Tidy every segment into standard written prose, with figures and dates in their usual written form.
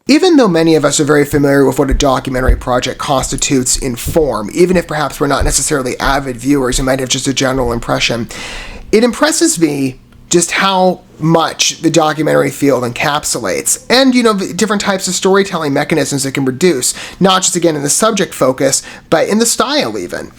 Even though many of us are very familiar with what a documentary project constitutes in form, even if perhaps we're not necessarily avid viewers who might have just a general impression, it impresses me just how much the documentary field encapsulates, and the different types of storytelling mechanisms it can produce, not just again in the subject focus, but in the style even.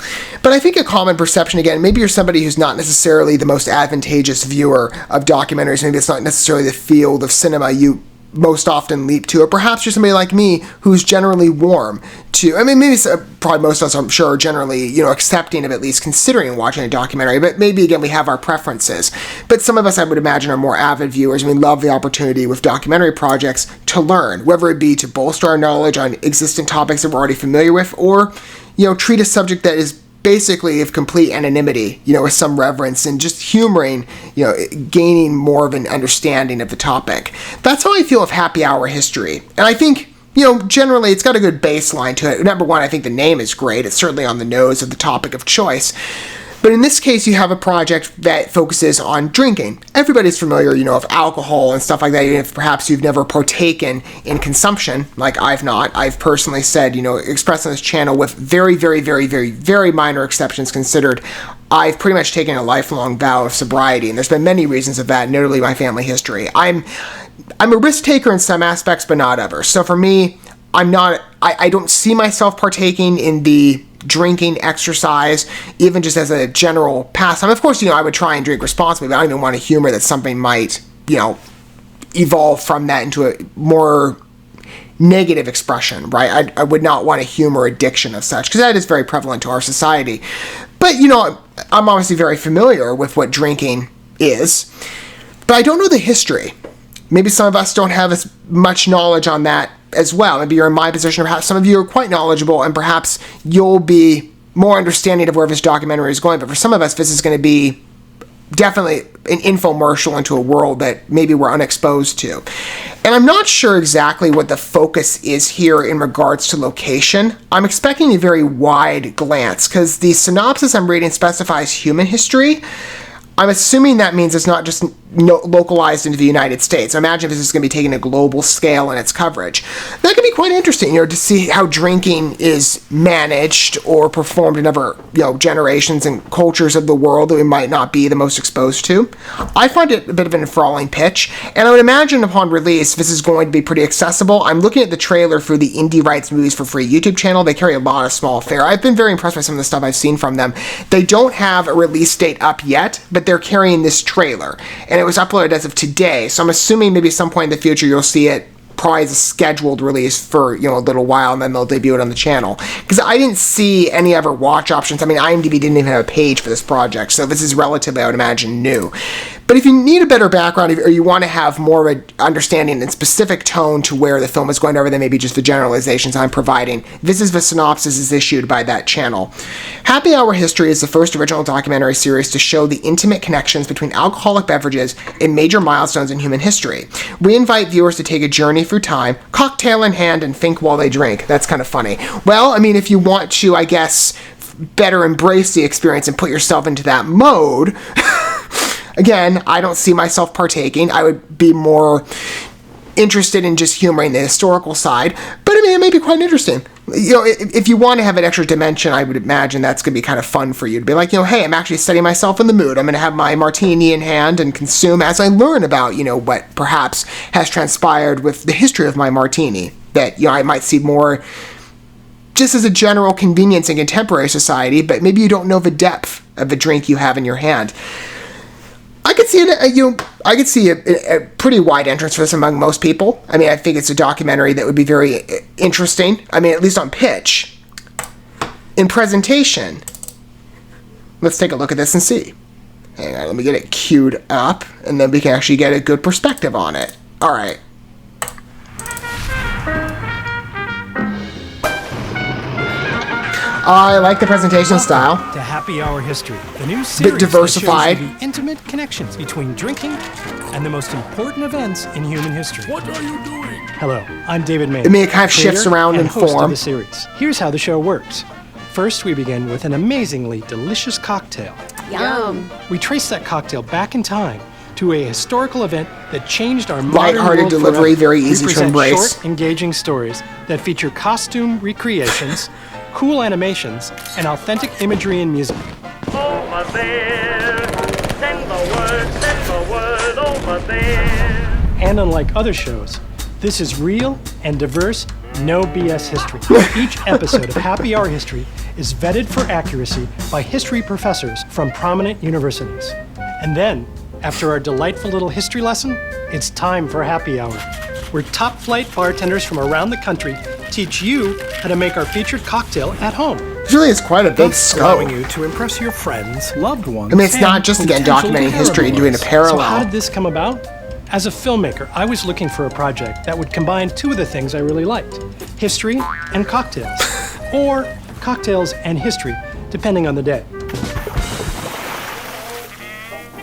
But I think a common perception, again, maybe you're somebody who's not necessarily the most advantageous viewer of documentaries, maybe it's not necessarily the field of cinema you most often leap to, or perhaps you're somebody like me who's generally warm to, maybe probably most of us, I'm sure, are generally, accepting of at least considering watching a documentary, but maybe, again, we have our preferences. But some of us, I would imagine, are more avid viewers, and we love the opportunity with documentary projects to learn, whether it be to bolster our knowledge on existing topics that we're already familiar with, or, treat a subject that is basically of complete anonymity, with some reverence and just humoring, gaining more of an understanding of the topic. That's how I feel of Happy Hour history. And I think, generally it's got a good baseline to it. Number one, I think the name is great. It's certainly on the nose of the topic of choice. But in this case, you have a project that focuses on drinking. Everybody's familiar, of alcohol and stuff like that, even if perhaps you've never partaken in consumption, like I've not. I've personally said, expressed on this channel with very, very, very, very, very minor exceptions considered, I've pretty much taken a lifelong vow of sobriety, and there's been many reasons of that, notably my family history. I'm a risk taker in some aspects, but not others. So for me, I don't see myself partaking in the drinking exercise, even just as a general pastime. Of course, I would try and drink responsibly, but I don't even want to humor that something might, evolve from that into a more negative expression, right? I would not want to humor addiction of such, because that is very prevalent to our society. But, I'm obviously very familiar with what drinking is, but I don't know the history. Maybe some of us don't have as much knowledge on that as well. Maybe you're in my position, or perhaps some of you are quite knowledgeable, and perhaps you'll be more understanding of where this documentary is going. But for some of us, this is going to be definitely an infomercial into a world that maybe we're unexposed to. And I'm not sure exactly what the focus is here in regards to location. I'm expecting a very wide glance, because the synopsis I'm reading specifies human history. I'm assuming that means it's not just localized into the United States. I imagine this is going to be taking a global scale in its coverage. That could be quite interesting, to see how drinking is managed or performed in other, generations and cultures of the world that we might not be the most exposed to. I find it a bit of an enthralling pitch, and I would imagine upon release, this is going to be pretty accessible. I'm looking at the trailer for the Indie Rights Movies for Free YouTube channel. They carry a lot of small fare. I've been very impressed by some of the stuff I've seen from them. They don't have a release date up yet, but they're carrying this trailer, and it was uploaded as of today, so I'm assuming maybe some point in the future you'll see it probably as a scheduled release for a little while, and then they'll debut it on the channel, because I didn't see any other watch options. IMDb didn't even have a page for this project, so this is relatively, I would imagine, new. But if you need a better background, or you want to have more of an understanding and specific tone to where the film is going rather than maybe just the generalizations I'm providing, this is the synopsis is issued by that channel. Happy Hour History is the first original documentary series to show the intimate connections between alcoholic beverages and major milestones in human history. We invite viewers to take a journey through time, cocktail in hand, and think while they drink. That's kind of funny. Well, if you want to, I guess, better embrace the experience and put yourself into that mode, again, I don't see myself partaking. I would be more interested in just humoring the historical side, but it may be quite interesting. If you want to have an extra dimension, I would imagine that's going to be kind of fun for you to be like, hey, I'm actually setting myself in the mood. I'm going to have my martini in hand and consume as I learn about, what perhaps has transpired with the history of my martini that, I might see more just as a general convenience in contemporary society, but maybe you don't know the depth of the drink you have in your hand. I could see I could see a pretty wide entrance for this among most people. I think it's a documentary that would be very interesting. At least on pitch. In presentation, let's take a look at this and see. Hang on, let me get it queued up, and then we can actually get a good perspective on it. All right. I like the presentation style. To Happy Hour History, the new series bit diversified. That shows you the intimate connections between drinking and the most important events in human history. What are you doing? Hello, I'm David May. It kind of shifts around in host form. Of the series. Here's how the show works. First, we begin with an amazingly delicious cocktail. Yum. We trace that cocktail back in time to a historical event that changed our modern Lighthearted world delivery, forever. very easy We to present embrace. short, engaging stories that feature costume recreations, cool animations, and authentic imagery and music. Over there, send the word over there. And unlike other shows, this is real and diverse, no BS history. Each episode of Happy Hour History is vetted for accuracy by history professors from prominent universities. And then, after our delightful little history lesson, it's time for Happy Hour, where top-flight bartenders from around the country teach you how to make our featured cocktail at home. It really is quite a big scope. Allowing you to impress your friends, loved ones, I mean, it's not and just, again, potential documenting history and doing a comparables. parallel. So how did this come about? As a filmmaker, I was looking for a project that would combine two of the things I really liked, history and cocktails, or cocktails and history, depending on the day.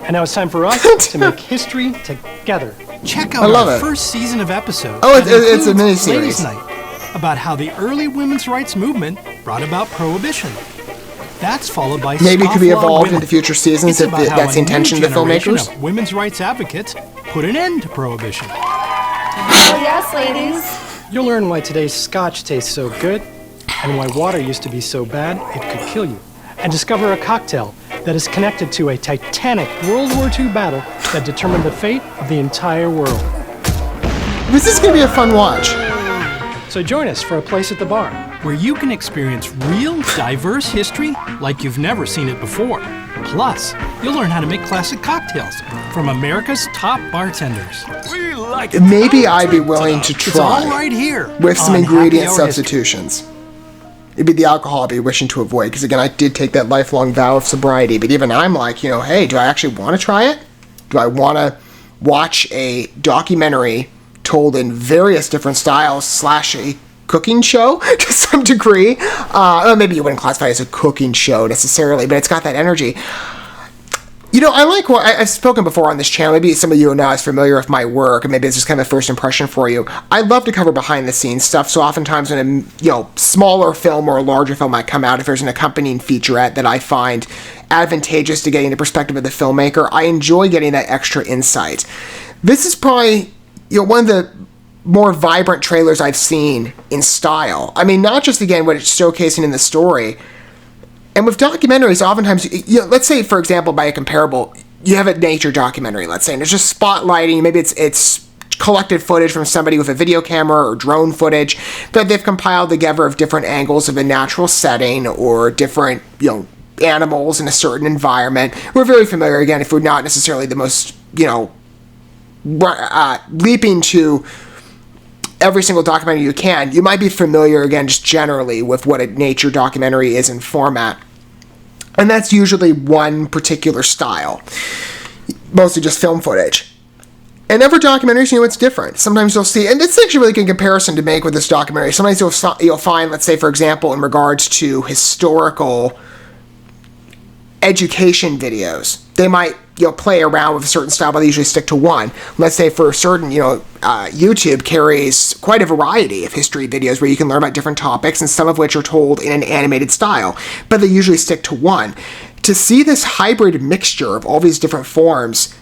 And now it's time for us to make history together. Check out I love our it. first season of episodes. Oh, that it's a includes mini-series. Ladies' Night, about how the early women's rights movement brought about prohibition. That's followed by Maybe it could be Scofflaw evolved Women. into future seasons It's if about how that's the a intention new of the generation filmmakers. of women's rights advocates put an end to prohibition. Oh, yes, ladies. You'll learn why today's scotch tastes so good and why water used to be so bad it could kill you. And discover a cocktail that is connected to a titanic World War II battle that determined the fate of the entire world. This is going to be a fun watch. So join us for A Place at the Bar, where you can experience real, diverse history like you've never seen it before. Plus, you'll learn how to make classic cocktails from America's top bartenders. We like it. Maybe I'd be willing to It's all try right here with some on ingredient Happy Hour History. substitutions. It'd be the alcohol I'd be wishing to avoid, because again, I did take that lifelong vow of sobriety, but even I'm like, hey, do I actually want to try it? Do I want to watch a documentary told in various different styles / a cooking show to some degree? Or maybe you wouldn't classify it as a cooking show necessarily, but it's got that energy. I like what I've spoken before on this channel. Maybe some of you are not as familiar with my work, and maybe it's just kind of a first impression for you. I love to cover behind the scenes stuff. So oftentimes when a smaller film or a larger film might come out, if there's an accompanying featurette that I find advantageous to getting the perspective of the filmmaker, I enjoy getting that extra insight. This is probably one of the more vibrant trailers I've seen in style. I mean, not just again what it's showcasing in the story. And with documentaries, oftentimes, let's say, for example, by a comparable, you have a nature documentary, let's say, and it's just spotlighting, maybe it's collected footage from somebody with a video camera or drone footage that they've compiled together of different angles of a natural setting or different, animals in a certain environment. We're very familiar, again, if we're not necessarily the most, leaping to every single documentary you can, you might be familiar, again, just generally with what a nature documentary is in format. And that's usually one particular style, mostly just film footage. And every documentaries, it's different. Sometimes you'll see, and it's actually a really good comparison to make with this documentary. Sometimes you'll find, let's say, for example, in regards to historical education videos, they might play around with a certain style, but they usually stick to one. Let's say for a certain, YouTube carries quite a variety of history videos where you can learn about different topics, and some of which are told in an animated style, but they usually stick to one. To see this hybrid mixture of all these different forms,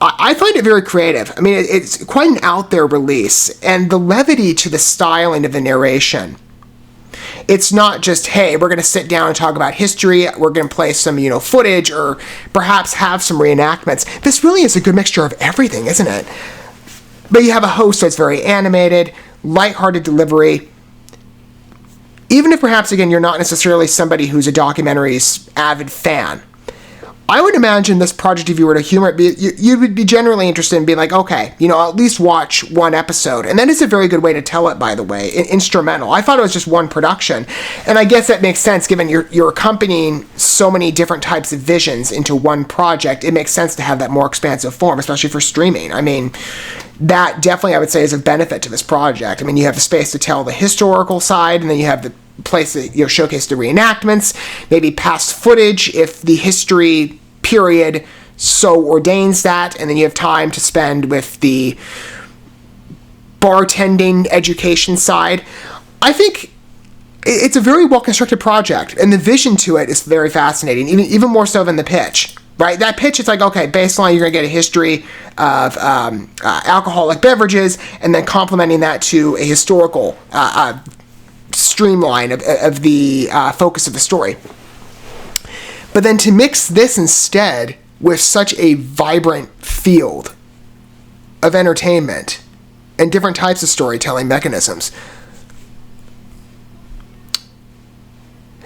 I find it very creative. I mean, it's quite an out there release, and the levity to the styling of the narration. It's not just, hey, we're going to sit down and talk about history, we're going to play some, footage, or perhaps have some reenactments. This really is a good mixture of everything, isn't it? But you have a host that's very animated, lighthearted delivery. Even if perhaps, again, you're not necessarily somebody who's a documentary's avid fan, I would imagine this project, if you were to humor it, you would be generally interested in being like, okay, I'll at least watch one episode. And that is a very good way to tell it, by the way, instrumental. I thought it was just one production. And I guess that makes sense, given you're accompanying so many different types of visions into one project. It makes sense to have that more expansive form, especially for streaming. I mean, that definitely, I would say, is a benefit to this project. I mean, you have the space to tell the historical side, and then you have the place that showcase the reenactments, maybe past footage if the history period so ordains that, and then you have time to spend with the bartending education side. I think it's a very well constructed project, and the vision to it is very fascinating, even more so than the pitch. right? That pitch, it's like, okay, baseline, you're going to get a history of alcoholic beverages, and then complementing that to a historical streamline of the focus of the story. But then to mix this instead with such a vibrant field of entertainment and different types of storytelling mechanisms,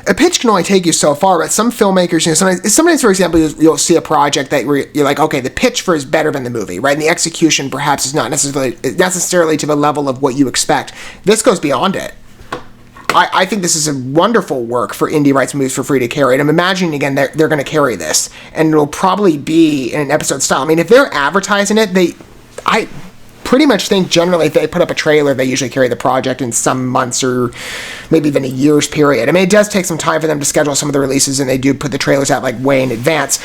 a pitch can only take you so far, but some filmmakers, sometimes, for example, you'll see a project that you're like, okay, the pitch for is better than the movie, right? And the execution perhaps is not necessarily to the level of what you expect. This goes beyond it. I think this is a wonderful work for indie rights movies for free to carry. And I'm imagining, again, they're going to carry this. And it'll probably be in an episode style. I mean, if they're advertising it, I pretty much think generally if they put up a trailer, they usually carry the project in some months or maybe even a year's period. I mean, it does take some time for them to schedule some of the releases, and they do put the trailers out like way in advance.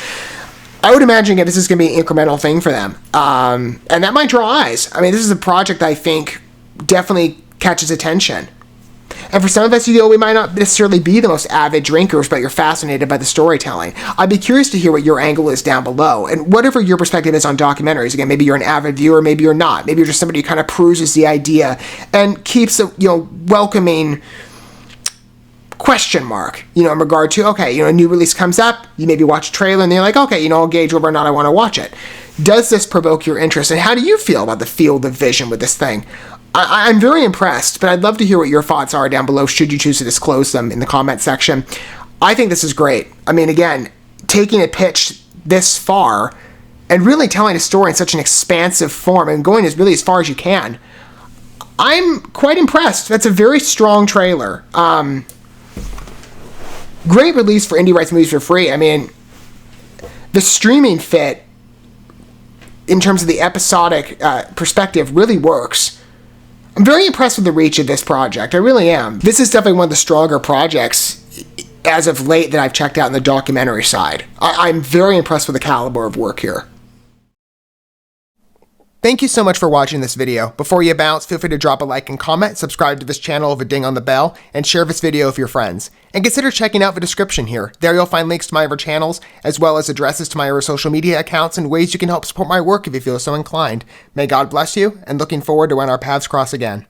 I would imagine this is going to be an incremental thing for them. And that might draw eyes. I mean, this is a project that I think definitely catches attention. And for some of us, we might not necessarily be the most avid drinkers, but you're fascinated by the storytelling. I'd be curious to hear what your angle is down below. And whatever your perspective is on documentaries, again, maybe you're an avid viewer, maybe you're not. Maybe you're just somebody who kind of peruses the idea and keeps a welcoming question mark, in regard to, okay, a new release comes up, you maybe watch a trailer and you're like, okay, I'll gauge whether or not I want to watch it. Does this provoke your interest? And how do you feel about the field of vision with this thing? I'm very impressed, but I'd love to hear what your thoughts are down below should you choose to disclose them in the comment section. I think this is great. I mean, again, taking a pitch this far and really telling a story in such an expansive form and going as far as you can, I'm quite impressed. That's a very strong trailer. Great release for indie rights movies for free. I mean, the streaming fit in terms of the episodic perspective really works. I'm very impressed with the reach of this project. I really am. This is definitely one of the stronger projects as of late that I've checked out in the documentary side. I'm very impressed with the caliber of work here. Thank you so much for watching this video. Before you bounce, feel free to drop a like and comment, subscribe to this channel with a ding on the bell, and share this video with your friends. And consider checking out the description here. There you'll find links to my other channels, as well as addresses to my other social media accounts and ways you can help support my work if you feel so inclined. May God bless you, and looking forward to when our paths cross again.